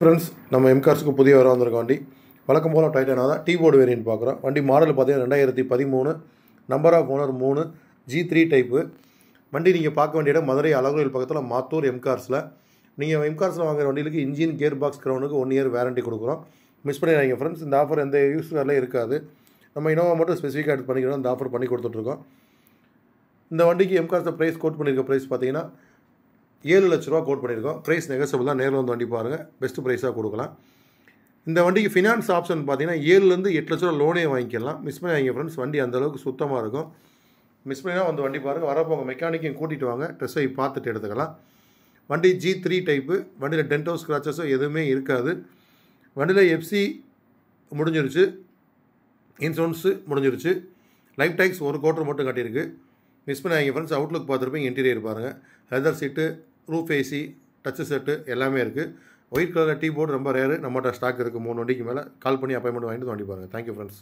Friends, நம்ம எம்கார்ஸுக்கு புதிய வர வந்திருக்க வண்டி வழக்கம் போல் டைட்டானா தான் டீ போர்டு வேரியன்ட் பார்க்குறோம். வண்டி மாடல் பார்த்தீங்கன்னா 2013, number of owner 3, G3 type. வண்டி நீங்கள் பார்க்க வேண்டிய இடம் மதுரை அழகுயில் பக்கத்தில் மாத்தூர் எம்கார்ஸில். நீங்கள் எம்கார்ஸில் வாங்குற வண்டிகளுக்கு இன்ஜின் கியர் பாக்ஸ் கிரவுண்டுக்கு 1 இயர் வேரண்டி கொடுக்குறோம். மிஸ் பண்ணிடுறாங்க ஃப்ரெண்ட்ஸ். இந்த ஆஃபர் எந்த யூஸ் கார்லையும் இருக்காது. நம்ம இனோவா மட்டும் ஸ்பெசிஃபிக்காக எடுத்து பண்ணிக்கிறோம். இந்த ஆஃபர் பண்ணி கொடுத்துட்ருக்கோம். இந்த வண்டிக்கு எம்கார்ஸை ப்ரைஸ் கோட் பண்ணியிருக்க ப்ரைஸ் பார்த்தீங்கன்னா 7 லட்ச ரூபா கோட் பண்ணியிருக்கோம். ப்ரைஸ் நெகசபிள் தான். நேரில் வந்து வண்டி பாருங்கள், பெஸ்ட்டு ப்ரைஸாக கொடுக்கலாம். இந்த வண்டிக்கு ஃபினான்ஸ் ஆப்ஷன் பார்த்தீங்கன்னா 7லேருந்து 8 லட்ச ரூபா லோனே வாங்கிக்கலாம். மிஸ் பண்ணி வாங்க ஃப்ரெண்ட்ஸ். வண்டி அந்தளவுக்கு சுத்தமாக இருக்கும். மிஸ் பண்ணினா வந்து வண்டி பாருங்கள். வரப்போ உங்கள் மெக்கானிக்கையும் கூட்டிகிட்டு வாங்க, டெஸ்ட் ட்ரைவ் பார்த்துட்டு எடுத்துக்கலாம். வண்டி G3 டைப்பு. வண்டியில் டென்டோ ஸ்க்ராச்சஸோ எதுவுமே இருக்காது. வண்டியில் எஃப்சி முடிஞ்சிருச்சு, இன்சூரன்ஸு முடிஞ்சிருச்சு. லைஃப் டேக்ஸ் 1 குவார்ட்டர் மட்டும் கட்டியிருக்கு. மிஸ் பண்ணி வாங்க ஃப்ரெண்ட்ஸ். அவுட்லுக் பார்த்துருப்பீங்க, இன்டீரியர் பாருங்கள். லெதர் சீட்டு, ரூஃப் ஏசி, டச்சு செட்டு எல்லாமே இருக்குது. ஒயிட் கலர் டீ போர்டு ரொம்ப ரேரு. நம்மகிட்ட ஸ்டாக் இருக்குது. 3 வண்டிக்கு மேலே. கால் பண்ணி அப்பாயின்மெண்ட் வாங்கிட்டு வண்டி பாருங்கள். Thank you friends.